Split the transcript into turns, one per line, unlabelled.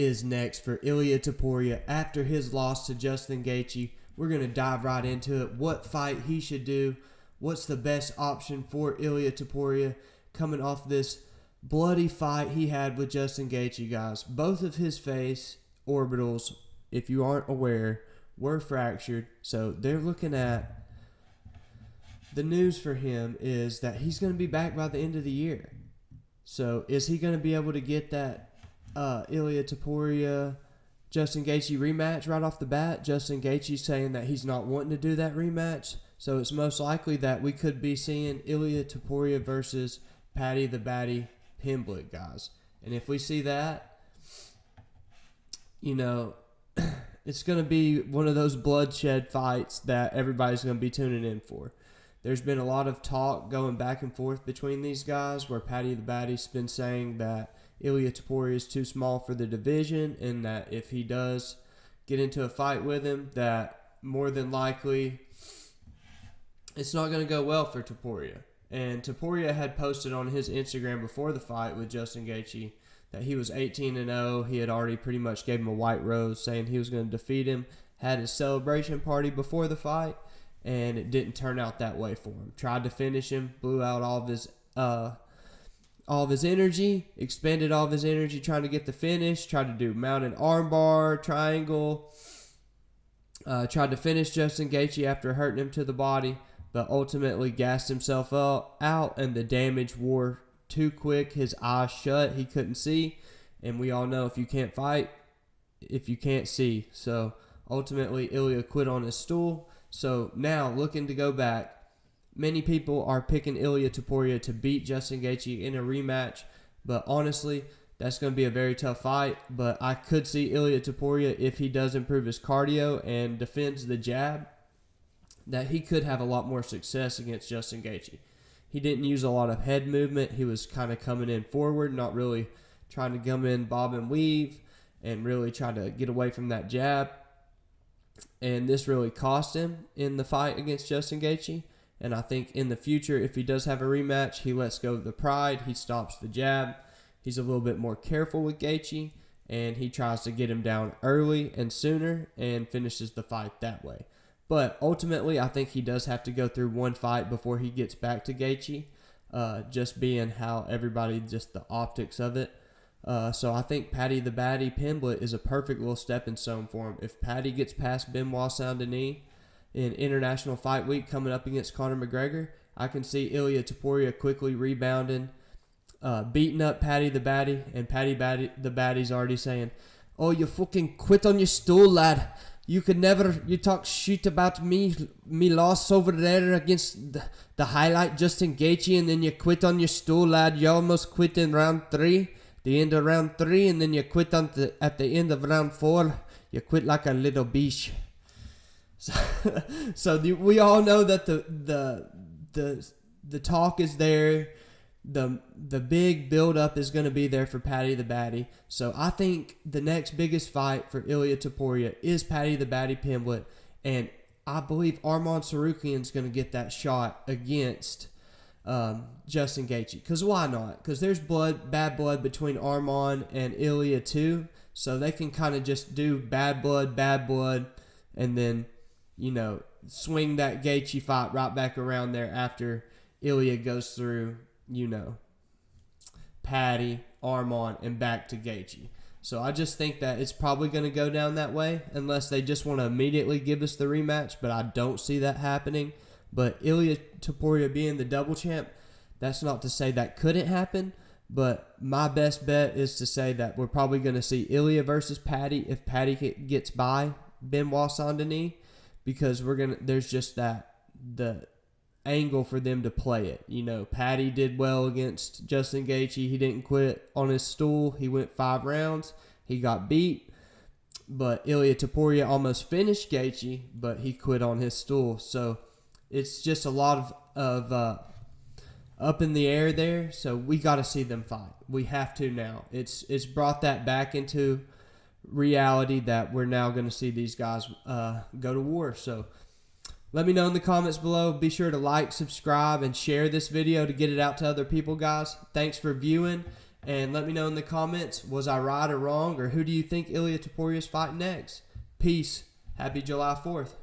is next for Ilia Topuria after his loss to Justin Gaethje. We're going to dive right into it. What fight he should do. What's the best option for Ilia Topuria coming off this bloody fight he had with Justin Gaethje, guys. Both of his face orbitals, if you aren't aware, were fractured. So they're looking at the news for him is that he's going to be back by the end of the year. So is he going to be able to get that Ilia Topuria Justin Gaethje rematch right off the bat? Justin Gaethje saying that he's not wanting to do that rematch. So it's most likely that we could be seeing Ilia Topuria versus Paddy the Baddy Pimblett, guys. And if we see that, you know, it's going to be one of those bloodshed fights that everybody's going to be tuning in for. There's been a lot of talk going back and forth between these guys where Paddy the Baddy's been saying that Ilia Topuria is too small for the division and that if he does get into a fight with him, that more than likely it's not going to go well for Topuria. And Topuria had posted on his Instagram before the fight with Justin Gaethje that he was 18-0. He had already pretty much gave him a white rose saying he was going to defeat him. Had his celebration party before the fight, and it didn't turn out that way for him. Tried to finish him, blew out all of his energy, expended all of his energy trying to get the finish, tried to do mounted armbar, triangle, tried to finish Justin Gaethje after hurting him to the body, but ultimately gassed himself out, and the damage wore too quick. His eyes shut. He couldn't see, and we all know if you can't fight, if you can't see. So ultimately, Ilia quit on his stool. So now, looking to go back, many people are picking Ilia Topuria to beat Justin Gaethje in a rematch, but honestly, that's going to be a very tough fight. But I could see Ilia Topuria, if he does improve his cardio and defends the jab, that he could have a lot more success against Justin Gaethje. He didn't use a lot of head movement. He was kind of coming in forward, not really trying to come in, bob and weave, and really try to get away from that jab. And this really cost him in the fight against Justin Gaethje. And I think in the future, if he does have a rematch, he lets go of the pride. He stops the jab. He's a little bit more careful with Gaethje, and he tries to get him down early and sooner and finishes the fight that way. But ultimately, I think he does have to go through one fight before he gets back to Gaethje, just being how everybody, just the optics of it. So I think Paddy the Baddy Pimblett is a perfect little stepping stone for him. If Paddy gets past Benoit Saint-Denis in International Fight Week coming up against Conor McGregor, I can see Ilia Topuria quickly rebounding, beating up Paddy the Baddy, and Paddy the Baddy's already saying, "Oh, you fucking quit on your stool, lad. You could never, you talk shit about me loss over there against the highlight Justin Gaethje, and then you quit on your stool, lad. You almost quit in round 3, the end of round 3, and then you quit at the end of round 4. You quit like a little bitch." So we all know that the talk is there. The big build-up is going to be there for Paddy the Baddy. So I think the next biggest fight for Ilia Topuria is Paddy the Baddy Pimblett. And I believe Arman Tsarukyan is going to get that shot against Justin Gaethje. Because why not? Because there's bad blood between Arman and Ilia too. So they can kind of just do bad blood, and then, you know, swing that Gaethje fight right back around there after Ilia goes through, you know, Paddy, Arman, and back to Gaethje. So I just think that it's probably going to go down that way unless they just want to immediately give us the rematch, but I don't see that happening. But Ilia Topuria being the double champ, that's not to say that couldn't happen, but my best bet is to say that we're probably going to see Ilia versus Paddy if Paddy gets by Benoit Saint-Denis, because there's just the angle for them to play it. You know, Paddy did well against Justin Gaethje. He didn't quit on his stool. He went 5 rounds. He got beat. But Ilia Topuria almost finished Gaethje, but he quit on his stool. So it's just a lot of up in the air there. So we got to see them fight. We have to now. It's brought that back into reality that we're now going to see these guys go to war. So let me know in the comments below. Be sure to like, subscribe, and share this video to get it out to other people, guys. Thanks for viewing, And let me know in the comments, was I right or wrong? Or who do you think Ilia Topuria is fighting next? Peace. Happy July 4th.